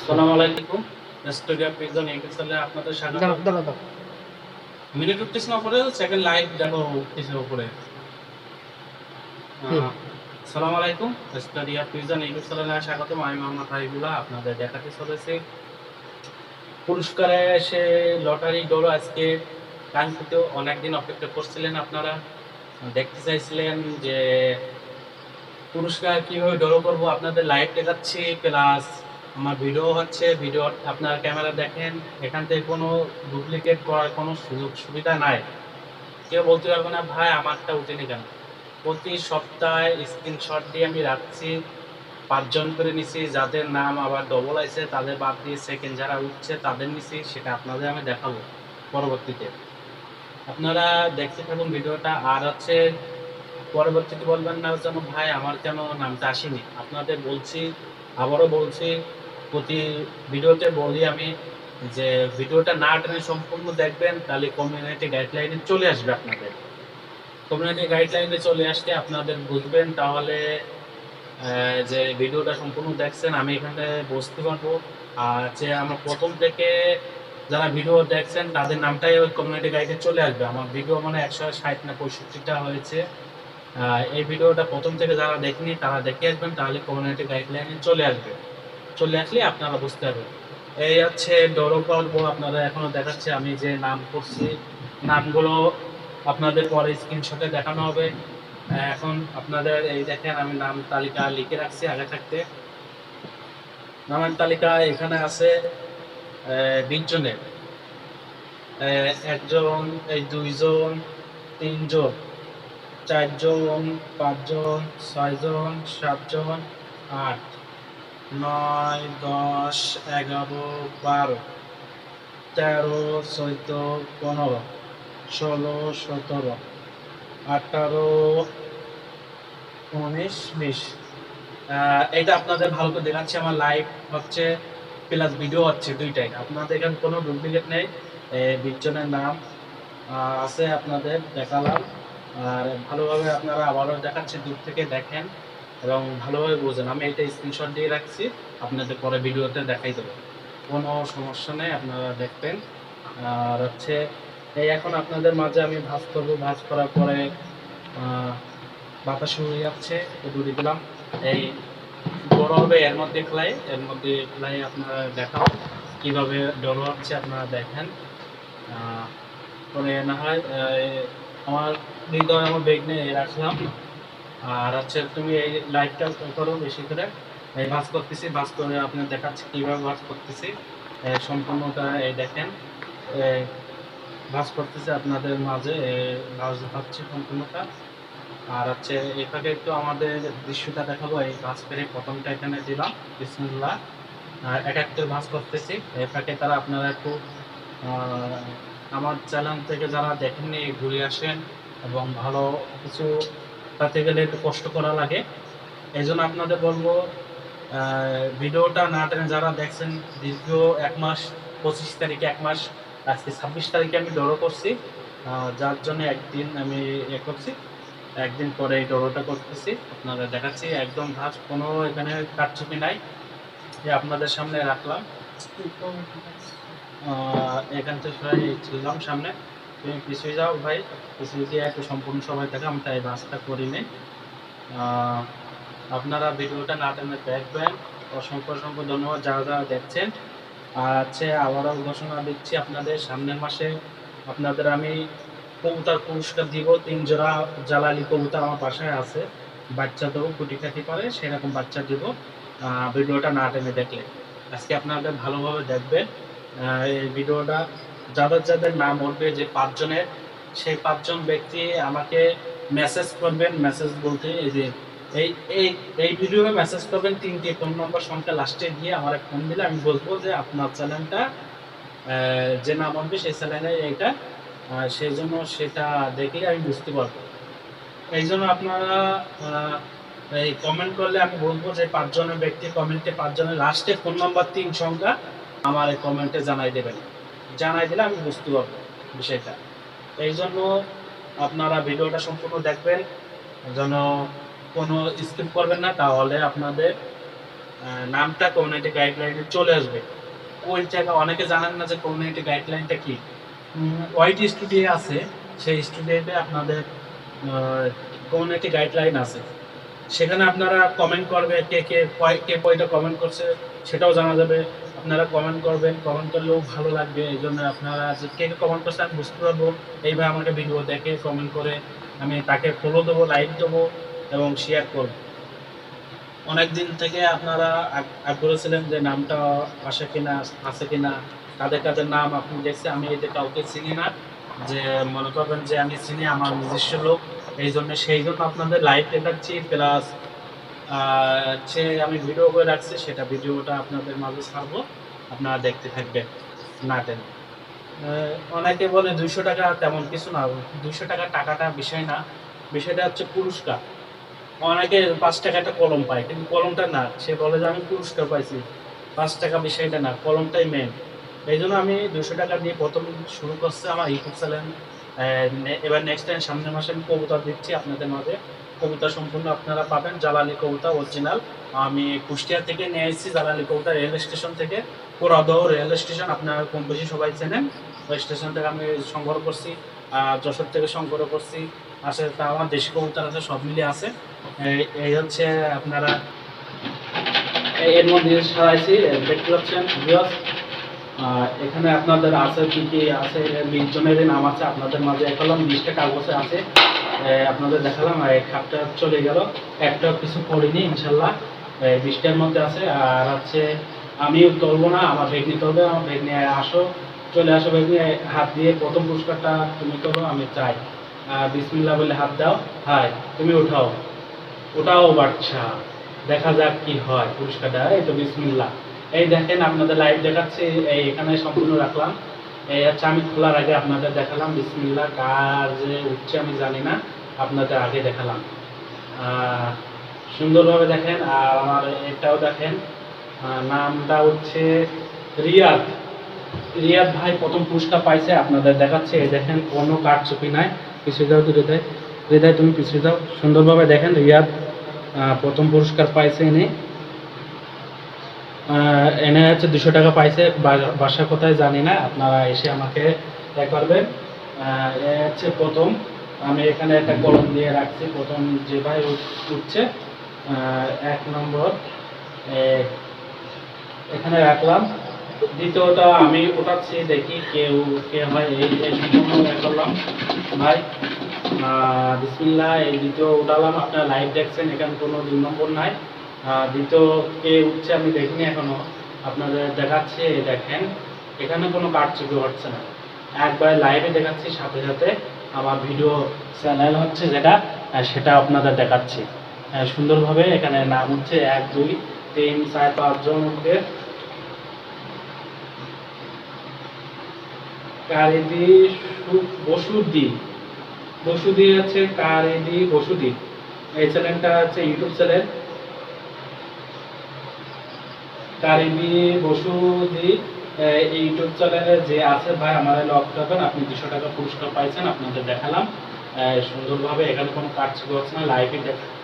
আসসালামু আলাইকুম। Studio prison YouTube চ্যানেলে আপনাদের স্বাগত। মিনিট উঠতেছে না উপরে, সেকেন্ড লাইভ দেখো উঠতেছে উপরে। আসসালামু আলাইকুম। স্টুডিও প্রিজন ইউটিউব চ্যানেলে স্বাগতম। আমি মোহাম্মদ হাবিবুল্লাহ, আপনাদের দেখাতে চলেছি পুরস্কারে এসে লটারি ড্র। আজকে কাঙ্ক্ষিত অনেকদিন অপেক্ষা করছিলেন আপনারা, দেখতে চাইছিলেন যে পুরস্কার কিভাবে ড্র করব। আপনাদের লাইভ দেখাচ্ছি, প্লাস আমার ভিডিও হচ্ছে। ভিডিও আপনারা ক্যামেরা দেখেন, এখান থেকে কোনো ডুপ্লিকেট করার কোনো সুযোগ সুবিধা নাই। কেউ বলতে পারবে না ভাই আমারটা উঠেনি কেন। প্রতি সপ্তাহে স্ক্রিনশট দিয়ে আমি রাখছি, 5 জন করে নিছি। যাদের নাম আবার ডবল আছে তাদের বাদ দিয়ে সেকেন্ড যারা উঠছে তাদের নিছি, সেটা আপনাদের আমি দেখাবো পরবর্তীতে। আপনারা দেখতে থাকুন ভিডিওটা। আর হচ্ছে পরবর্তীতে বলবেন না যেন ভাই আমার কেন নামটা আসেনি। আপনাদের বলছি, আবারও বলছি, প্রতি ভিডিওতে বলি আমি যে ভিডিওটা না টেনে সম্পূর্ণ দেখবেন, তাহলে কমিউনিটি গাইডলাইনে চলে আসবে। আপনাদের কমিউনিটি গাইডলাইনে চলে আসলে আপনাদের বুঝবেন, তাহলে যে ভিডিওটা সম্পূর্ণ দেখছেন আমি এখানে বুঝতে পারবো। আর যে আমার প্রথম থেকে যারা ভিডিও দেখছেন তাদের নামটাই ওই কমিউনিটি গাইডে চলে আসবে। আমার ভিডিও মানে 160 না 65টা হয়েছে। এই ভিডিওটা প্রথম থেকে যারা দেখেনি তারা দেখে আসবেন, তাহলে কমিউনিটি গাইডলাইনে চলে আসবে। চলে আসলে আপনারা বুঝতে পারবেন। এই হচ্ছে ড্র পর্ব। আপনারা এখনো দেখাচ্ছে আমি যে নাম করছি, নামগুলো আপনাদের পরে স্ক্রিনশটে দেখানো হবে। এখন আপনাদের এই দেখেন আমি নাম তালিকা লিখে রাখছি আগে থাকতে। নামের তালিকা এখানে আছে 20 জনের। একজন, এই 2 জন, 3 জন, 4 জন, 5 জন, 6 জন, 7 জন, 8, 9, 10, 11, 12, 13, 14, 15, 16, 17, 18, 19, 20। এটা আপনাদের ভালো করে দেখাচ্ছি। আমার লাইভ হচ্ছে প্লাস ভিডিও হচ্ছে, দুইটাই। আপনাদের এখানে কোনো ডুপ্লিকেট নেই। 20 জনের নাম আছে, আপনাদের দেখালাম। আর ভালোভাবে আপনারা আবারও দেখাচ্ছি, দূর থেকে দেখেন এবং ভালোভাবে বোঝেন। আমি এটা স্ক্রিনশট দিয়ে রাখছি, আপনাদের পরে ভিডিওতে দেখাই দেবো, কোনো সমস্যা নেই, আপনারা দেখবেন। আর হচ্ছে এই এখন আপনাদের মাঝে আমি ভাঁজ করবো। ভাঁজ করার পরে বাতাস হয়ে যাচ্ছে, দূরে দিলাম। এই বড় হবে এর মধ্যে খেলাই আপনারা দেখাও কিভাবে ডর হচ্ছে, আপনারা দেখেন। পরে না হয় আমার হৃদয় আমার বেগ নিয়ে রাখলাম। আর হচ্ছে তুমি এই লাইটটা করো বেশি করে। এই ভাঁজ করতেছি, ভাঁজ করে আপনার দেখাচ্ছি কিভাবে ভাঁজ করতেছি সম্পূর্ণটা। এই দেখেন ভাঁজ করতেছি আপনাদের মাঝে, ভাঁজ হচ্ছে সম্পূর্ণটা। আর হচ্ছে এই ফাঁকে একটু আমাদের দৃশ্যটা দেখাবো। এই ভাঁজ করে প্রথমটা এখানে দিলাম, বিসমিল্লাহ। আর এক এক করে ভাঁজ করতেছি। এই ফাঁকে তারা আপনারা একটু আমার চ্যানেল থেকে যারা দেখেননি ঘুরে আসেন, এবং ভালো কিছু পেতে গেলে একটু কষ্ট করা লাগে। এই জন্য আপনাদের বলবো ভিডিওটা না টেনে যারা দেখছেন, দীর্ঘ 1 মাস, 25 তারিখে 1 মাস, আজকে 26 তারিখে আমি ড্র করছি। যার জন্য একদিন আমি করছি, একদিন পরে এই ড্রটা করতেছি। আপনারা দেখাচ্ছি একদম ভাঁজ, কোনো এখানে কারচুপি নাই। আপনাদের সামনে রাখলাম। এখান থেকে সবাই ছিলাম সামনে, তুমি পিছিয়ে যাও ভাই, পিছিয়ে দিয়ে একটু সম্পূর্ণ সবাই দেখা। আমি তাই বাসটা করিনি। আপনারা ভিডিওটা না টেনে দেখবেন। অসংখ্য অসংখ্য ধন্যবাদ যারা যারা দেখছেন। আর হচ্ছে আবারও ঘোষণা দিচ্ছি, আপনাদের সামনের মাসে আপনাদের আমি কবুতর পুরস্কার দিব। 3 জোড়া জালালি কবুতর আমার বাসায় আছে, বাচ্চা দেবো, কুটি কাটি করে সেরকম বাচ্চা দিব ভিডিওটা না টেনে দেখলে। আজকে আপনাদের ভালোভাবে দেখবেন এই ভিডিওটা। যাদের যাদের নাম উঠবে, যে 5 জনের, সেই 5 জন ব্যক্তি আমাকে মেসেজ করবেন। মেসেজ বলতে এই যে এই এই এই ভিডিওতে মেসেজ করবেন, 3টে ফোন নম্বর সংখ্যা লাস্টে দিয়ে আমার ফোন দিলে আমি বলবো যে আপনার চ্যানেলটা যে নাম উঠবে সেই চ্যানেলে এইটা, সেই জন্য সেটা দেখলে আমি বুঝতে পারবো। এই জন্য আপনারা এই কমেন্ট করলে আমি বলবো যে 5 জনের ব্যক্তি কমেন্টে 5 জনের লাস্টে ফোন নাম্বার 3 সংখ্যা আমার এই কমেন্টে জানাই দেবেন। জানাই দিলে আমি বুঝতে পারবো বিষয়টা। এই জন্য আপনারা ভিডিওটা সম্পূর্ণ দেখবেন, যেন কোনো স্কিপ করবেন না, তাহলে আপনাদের নামটা কমিউনিটি গাইডলাইনে চলে আসবে। ওই জায়গা অনেকে জানেন না যে কমিউনিটি গাইডলাইনটা কি। ওয়াইটি স্টুডিও আছে, সেই স্টুডিওতে আপনাদের কমিউনিটি গাইডলাইন আছে। সেখানে আপনারা কমেন্ট করবে, কে কয়টা কমেন্ট করছে সেটাও জানা যাবে। আপনারা কমেন্ট করবেন, কমেন্ট করলেও ভালো লাগবে। এই জন্য আপনারা যে কে কমেন্ট করছে আমি বুঝতে পারবো। এইভাবে আমাকে ভিডিও দেখে কমেন্ট করে আমি তাকে ফলো দেবো, লাইক দেবো এবং শেয়ার করবো। অনেক দিন থেকে আপনারা আগ্রহ ছিলেন যে নামটা আসে কিনা, আছে কিনা, কাদের কাদের নাম আপনি দেখছেন। আমি এতে কাউকে চিনি না, যে মনে করবেন যে আমি চিনি আমার নিজস্ব লোক, সেই জন্য আপনাদের লাইভ দেখাচ্ছি। প্লাস হচ্ছে আমি ভিডিও করে রাখছি, সেটা ভিডিওটা আপনাদের মাঝে ছাড়বো, আপনারা দেখতে থাকবেন না টেনে। অনেকে বলে 200 টাকা তেমন কিছু না। 200 টাকাটা বিষয় না, বিষয়টা হচ্ছে পুরস্কার। অনেকে 5 টাকা একটা কলম পায়, কিন্তু কলমটা না, সে বলে যে আমি পুরস্কার পাইছি। 5 টাকা বিষয়টা না, কলমটাই মেন। এই জন্য আমি 200 টাকা দিয়ে প্রথম শুরু করছি আমার ইউটিউব চ্যানেল। এবার নেক্সট টাইম সামনের মাসে আমি কবুতর দিচ্ছি আপনাদের মাঝে। কবুতর সম্পূর্ণ আপনারা পাবেন, জ্বালানি কবুতর অরিজিনাল। আমি কুষ্টিয়া থেকে নিয়ে এসেছি জ্বালানি কবুতর, রেল স্টেশন থেকে। পুরাদহ রেল স্টেশন আপনারা কম বেশি সবাই চেনেন। ওই স্টেশন থেকে আমি সংগ্রহ করছি, যশোর থেকে সংগ্রহ করছি। আসলে তা আমার দেশি কবুতর আছে, সব মিলিয়ে আছে। এই হচ্ছে আপনারা এর মধ্যে সারাইছি, দেখতে পাচ্ছেন ভিউয়ার্স। এখানে আপনাদের আছে কি কি আছে, 20 জনের নাম আছে আপনাদের মাঝে দেখালাম। 20টা কাগজে আছে, আপনাদের দেখালাম। আর এই খাপটা চলে গেল, একটা কিছু করিনি ইনশাল্লাহ। 20টার মধ্যে আছে। আর হচ্ছে আমিও তুলবো না, আমার বেগনি তুলবে। আমার বেগনি আসো, চলে আসো বেগনি, হাত দিয়ে প্রথম পুরস্কারটা তুমি করো, আমি চাই। বিসমিল্লাহ বলে হাত দাও, হাই তুমি উঠাও, ওটাও বাচ্চা, দেখা যাক কি হয় পুরস্কারটা। এই তো বিসমিল্লাহ, এই দেখেন আপনাদের লাইভ দেখাচ্ছে, এই এখানে সম্পূর্ণ রাখলাম। এই হচ্ছে আমি খোলার আগে আপনাদের দেখালাম বিসমিল্লাহ। কার যে উঠছে আমি জানি না, আপনাদের আগে দেখালাম। সুন্দরভাবে দেখেন। আর আমার এটাও দেখেন, নামটা হচ্ছে রিয়াদ। রিয়াদ ভাই প্রথম পুরস্কার পাইছে, আপনাদের দেখাচ্ছে। এই দেখেন কোনো কারচুপি নাই। পিছিয়ে যাও তো হৃদয়, হৃদয় তুমি পিছিয়ে যাও। সুন্দরভাবে দেখেন রিয়াদ প্রথম পুরস্কার পাইছে। এনে হচ্ছে 200 টাকা পাইছে, বাসা কোথায় জানি না, আপনারা এসে আমাকে করবেন। এ হচ্ছে প্রথম, আমি এখানে একটা কলম দিয়ে রাখছি। প্রথম যে ভাই উঠছে 1 নম্বর এখানে রাখলাম। দ্বিতীয়টা আমি ওঠাচ্ছি, দেখি কে হয়। এই সম্পূর্ণ করলাম ভাই, বিসমিল্লাহ। এই দ্বিতীয় উঠালাম, আপনারা লাইভ দেখছেন, এখানে কোনো 2 নম্বর নাই। দ্বিতীয় কে উঠছে আমি দেখিনি এখনো, আপনাদের দেখাচ্ছে। দেখেন এখানে কোনো কারচুপি হচ্ছে না, একবার লাইভে দেখাচ্ছি, সাথে সাথে আমার ভিডিও চ্যানেল হচ্ছে যেটা, সেটা আপনাদের দেখাচ্ছি সুন্দরভাবে। এখানে নাম হচ্ছে 1 2 3 4 5 জন উঠবে। কারিদি বসুদি হচ্ছে কারিদি বসুদি। এই চ্যানেলটা হচ্ছে ইউটিউব চ্যানেল কারিদি বসুদি। এই ইউটিউব চ্যানেলে যে আছে ভাই আমার লক করবেন, আপনি 200 টাকা পুরস্কার পাইছেন, আপনাদের দেখালাম সুন্দরভাবে। এখানে কোনো কারচুপি হচ্ছে না, লাইভে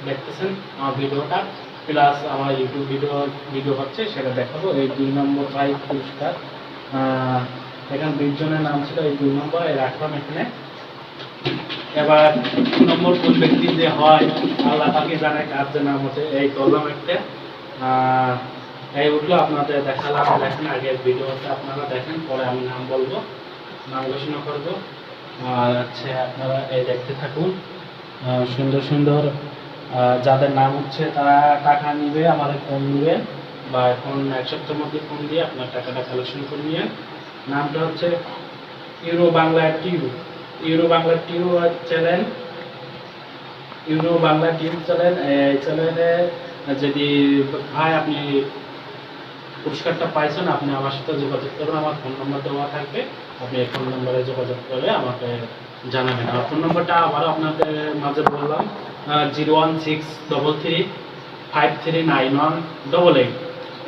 দেখতেছেন আমার ভিডিওটা। প্লাস আমার ইউটিউব ভিডিও হচ্ছে, সেটা দেখাবো। এই 2 নম্বর ভাই পুরস্কার, এখানে 20 জনের নাম ছিল, এই 2 নম্বর রাখলাম এখানে। এবার 2 নম্বর কোন ব্যক্তি যে হয় আল্লাহ পাকে জানে, কার যে নাম হচ্ছে। এই করলাম একটা, এই উঠলো, আপনাদের দেখালাম। দেখেন আগের ভিডিওতে আপনারা দেখেন, পরে আমি নাম বলবো, নাম ঘোষণা করবো। আর হচ্ছে আপনারা এই দেখতে থাকুন। সুন্দর সুন্দর যাদের নাম হচ্ছে তারা টাকা নিবে, আমাদের ফোন নিবে, বা এখন 1 সপ্তাহের মধ্যে ফোন দিয়ে আপনার টাকাটা কালেকশন করে নিয়ে। নামটা হচ্ছে ইউরো বাংলা টিউ, ইউরো বাংলা টিউ চ্যানেল, ইউরো বাংলা টিউ চ্যানেল। এই চ্যানেলে যদি ভাই আপনি পুরস্কারটা পাইছেন, আপনি আমার সাথে যোগাযোগ করবেন, আমার ফোন নম্বর দেওয়া থাকবে। আপনি এই ফোন নম্বরে যোগাযোগ করে আমাকে জানাবেন। আমার ফোন নম্বরটা আবারও আপনাদের মাঝে বললাম, 01633539188।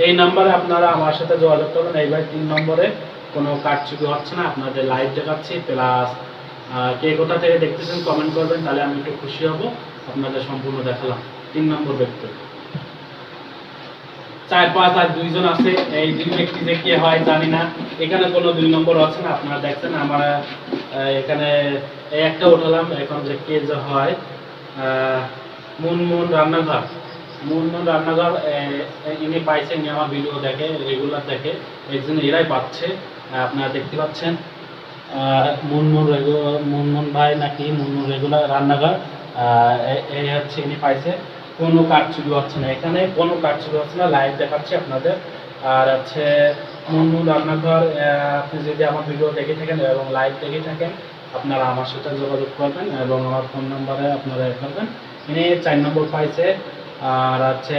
এই নাম্বারে আপনারা আমার সাথে যোগাযোগ করবেন। এইবার 3 নম্বরে কোনো কারচুপি হচ্ছে না, আপনাদের লাইভ দেখাচ্ছি। প্লাস কে কোথা থেকে দেখতেছেন কমেন্ট করবেন, তাহলে আমি একটু খুশি হব। আপনাদের সম্পূর্ণ দেখালাম। 3 নম্বর ব্যক্তি 4 5 আর 2 জন আছে, এই 2 ব্যক্তি যে কে হয় জানি না। এখানে কোনো 2 নম্বর আছে না, আপনারা দেখছেন আমার এখানে এই একটা উঠালাম। এখন যে কে যে হয় মুনমুন রান্নাঘর, মুনমুন রান্নাঘর ইনি পাইছেন, ইনি আমার ভিডিও দেখে, রেগুলার দেখে, এই জন্য এরাই পাচ্ছে। আপনারা দেখতে পাচ্ছেন মুনমুন ভাই নাকি মুনমুন রেগুলার রান্নাঘর, এই হচ্ছে ইনি পাইছে। কোনো কারচুপি হচ্ছে না, এখানে কোনো কারচুপি হচ্ছে না, লাইভ দেখাচ্ছি আপনাদের। আর হচ্ছে মুনমুন রান্নাঘর, আপনি যদি আমার ভিডিও দেখে থাকেন এবং লাইভ দেখে থাকেন, আপনারা আমার সাথে যোগাযোগ করবেন এবং আমার ফোন নাম্বারে আপনারা করবেন। ইনি 4 নম্বর পাইছে। আর হচ্ছে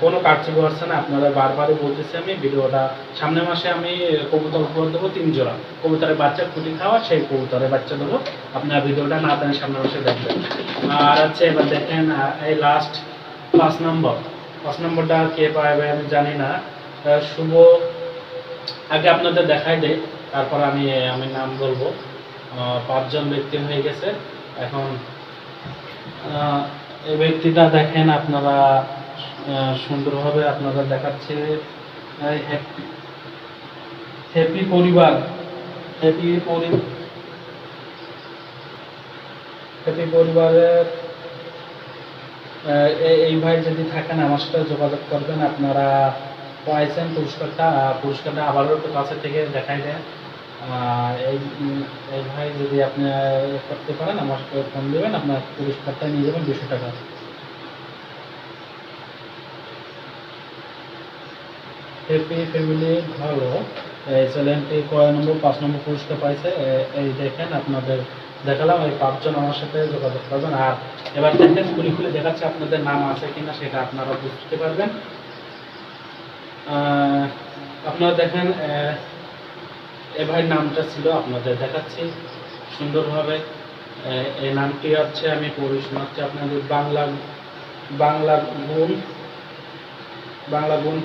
কোনো কারচুপি হচ্ছে না, আপনারা বারবারই বলতেছি আমি। ভিডিওটা সামনের মাসে আমি কবুতর উপহার দেবো 3 জোড়া, কবুতরের বাচ্চা খুঁটি খাওয়া, সেই কবুতরের বাচ্চা দেবো। আপনারা ভিডিওটা না জানি সামনের মাসে দেখবেন। আর হচ্ছে এবার দেখেন এই লাস্ট 5 নম্বরটা কে পাবে আমি জানি না। শুভ, আগে আপনাদের দেখাই দেয়, তারপর আমি নাম বলবো। 5 জন ব্যক্তি হয়ে গেছে। এখন এই ব্যক্তিটা দেখেন আপনারা সুন্দরভাবে আপনাদের দেখাচ্ছে। হ্যাপি পরিবার, হ্যাপি পরিবারের এই ভাই যদি থাকেন আমার সাথে যোগাযোগ করবেন। আপনারা পাইছেন পুরস্কারটা আবারও একটু কাছে থেকে দেখাই দেন। এই ভাই যদি আপনি করতে পারেন আমার সাথে ফোন দেবেন, আপনার পুরস্কারটা নিয়ে যাবেন 200 টাকা। হ্যাপি ফ্যামিলি ভালো এই চ্যানেলটি কয় নম্বর 5 নম্বর পুরস্কার পাইছে, এই দেখেন আপনাদের দেখালাম। এই 5 জন আমার সাথে যোগাযোগ করবেন। আর এবার দেখেন খুলে দেখাচ্ছে আপনাদের নাম আছে কিনা, সেটা আপনারা বুঝতে পারবেন। আপনারা দেখেন এ ভাই নামটা ছিল, আপনাদের দেখাচ্ছি সুন্দরভাবে। এই নামটি হচ্ছে, আমি পড়ে শোনাচ্ছি আপনাদের। বাংলা গুণ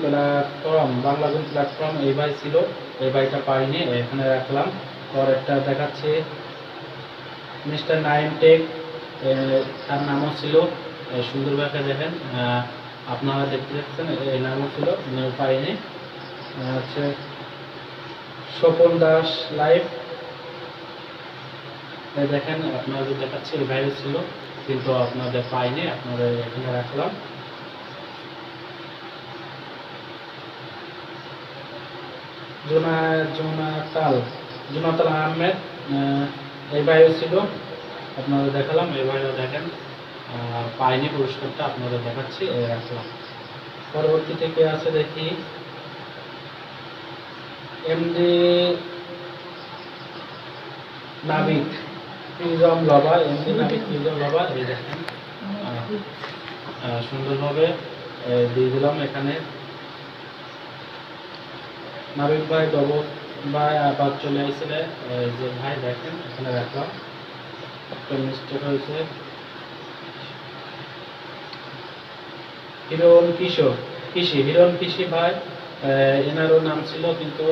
প্ল্যাটফর্ম এই ভাই ছিল, এই ভাইটা পাইনি, এখানে রাখলাম। পরেরটা দেখাচ্ছি মিস্টার নাইম টেক, তার নামও ছিল সুন্দরভাবে দেখেন, আপনারা দেখতে পাচ্ছেন এই নামও ছিল, পাইনি। হচ্ছে স্বপন দাস লাইভ, দেখেন আপনাদের দেখাচ্ছি এই ভাইও ছিল, কিন্তু আপনাদের পাইনি, আপনাদের এখানে রাখলাম। জোনাতাল আহমেদ, এই ভাইও ছিল, আপনাদের দেখালাম। এই ভাইও দেখেন পাইনি পুরস্কারটা, আপনাদের দেখাচ্ছি, রাখলাম। পরবর্তী থেকে আছে দেখি এমডি নাবিক প্রিজম লাভার, এই দেখেন সুন্দরভাবে দিয়ে দিলাম এখানে। নাবিক ভাই ভাই আবার চলে আসলে, যে ভাই দেখেন এখানে রাখলাম, একটা মিস্টেক হয়েছে। হিরণ কৃষি ভাই, এনারও নাম ছিল, কিন্তু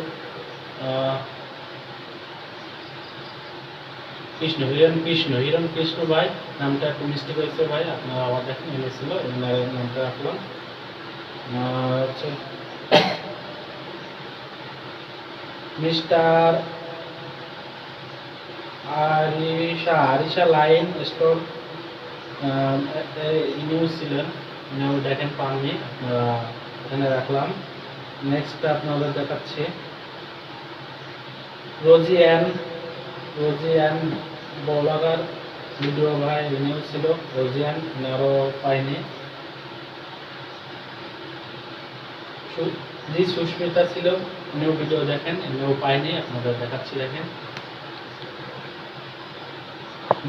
হিরণ কৃষ্ণ ভাই নামটা একটু মিস্টেক হয়েছে ভাই, আপনারা আবার দেখেন এনেছিল, এনার নামটা রাখলাম। মিস্টার আরিশা লাইন স্টোর, ইনিও ছিলেন, ইনিও দেখেন পাননি, আপনারা এখানে রাখলাম। নেক্সট আপনাদের দেখাচ্ছি রোজি অ্যান ব্লগার ভিডিও ভাই, ইনিও ছিল রোজি অ্যান, ইনারও পাইনি। জি সুস্মিতা ছিল, ইনিও ভিডিও দেখেন, ইনিও পাইনি, আপনাদের দেখাচ্ছি দেখেন।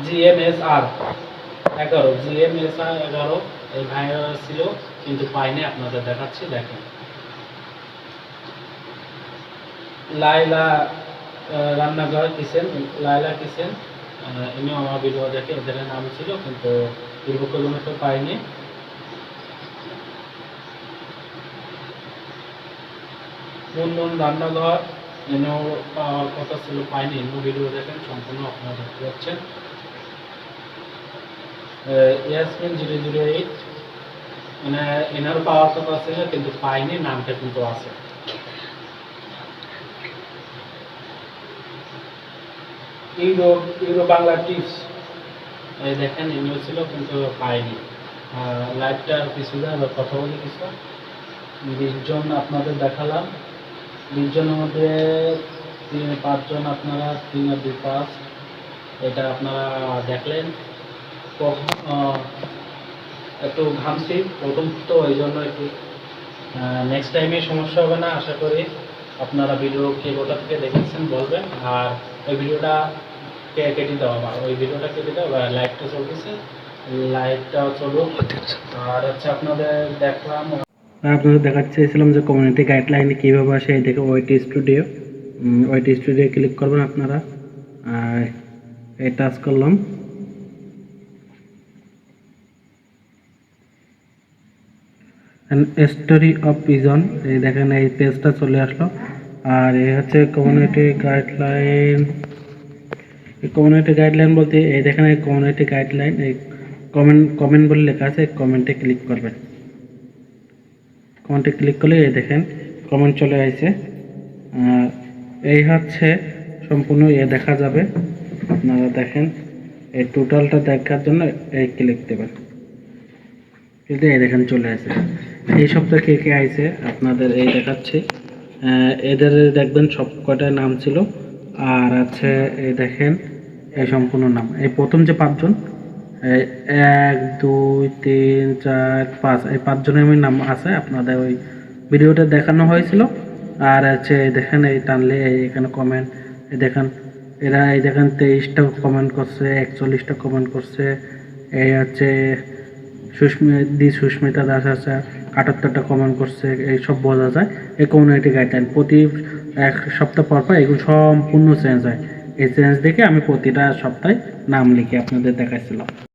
GMSR 11 এই ভাইরা ছিল, কিন্তু পাইনি, আপনাদের দেখাচ্ছি দেখেন। লাইলা রান্নাঘর কিচেন, ইনিও আমার ভিডিও দেখে, এদের নাম ছিল, কিন্তু দীর্ঘকালীনটা পাইনি। মুনমুন রান্নাঘর, ইনিও পাওয়ার কথা ছিল, পাইনি, ইনিও ভিডিও দেখেন সম্পূর্ণ, আপনারা দেখতে পাচ্ছেন। ইয়াসমিন 008, এনারও পাওয়ার কথা ছিল কিন্তু পাইনি, নামটা কিন্তু আছে। ইউরো ইউরো বাংলা টিপস, এই দেখেন ইমেল ছিল কিন্তু পাইনি। লাইভটা আর কিছু না, এবার কথা বলি কিছু। 20 জন আপনাদের দেখালাম, 20 জনের মধ্যে 5 জন আপনারা 3 আর 2 5, এটা আপনারা দেখলেন। একটু ঘামছি প্রথম তো, ওই জন্য একটু নেক্সট টাইমে সমস্যা হবে না আশা করি। আপনারা ভিডিও কে কোথা থেকে দেখেছেন বলবেন, আর ওই ভিডিওটা কেটে দেওয়া, বা ওই ভিডিওটা কেটে দেওয়া, লাইভটা চলতেছে, লাইভটাও চলুক। আর হচ্ছে আপনাদের দেখলাম, আপনাদের দেখাতে চাইছিলাম যে কমিউনিটি গাইডলাইনে কীভাবে আসে। এই দেখে YT studio, YT studio click করবেন আপনারা, এই টাচ করলাম। স্টোরি অফ পিজন, এই দেখেন এই পেজটা চলে আসলো। আর এই হচ্ছে কমিউনিটি গাইডলাইন। এই কমিউনিটি গাইডলাইন বলতে এই দেখেন এই কমিউনিটি গাইডলাইন, এই কমেন্ট বলে লেখা আছে, কমেন্টে ক্লিক করবেন। কমেন্টে ক্লিক করলে এই দেখেন কমেন্ট চলে আসছে। এই হচ্ছে সম্পূর্ণ দেখা যাবে, আপনারা দেখেন। এই টোটালটা দেখার জন্য এই ক্লিক দেবেন, কিন্তু এই দেখেন চলে আসে। এই সপ্তাহে কে কে আইছে আপনাদের এই দেখাচ্ছে। এদের দেখবেন সব কয়টা নাম ছিল, আর আছে এই দেখেন এই সম্পূর্ণ নাম। এই প্রথম যে 5 জন, 1 2 3 4 5, এই 5 জনের নাম আছে আপনাদের ওই ভিডিওটা দেখানো হয়েছিল। আর আছে এই দেখেন এই টানলে এখানে কমেন্ট, এই দেখেন এরা এই দেখেন 23টা কমেন্ট করছে, 41টা কমেন্ট করছে। এই হচ্ছে সুস্মিতা দাস আছে, 78টা কমেন্ট করছে। এই সব বোঝা যায় এই কমিউনিটি গাইডলাইন। প্রতি 1 সপ্তাহ পর পর এগুলো সম্পূর্ণ চেঞ্জ হয়। এই চেঞ্জ দেখে আমি প্রতিটা সপ্তাহে নাম লিখে আপনাদের দেখাচ্ছিলাম।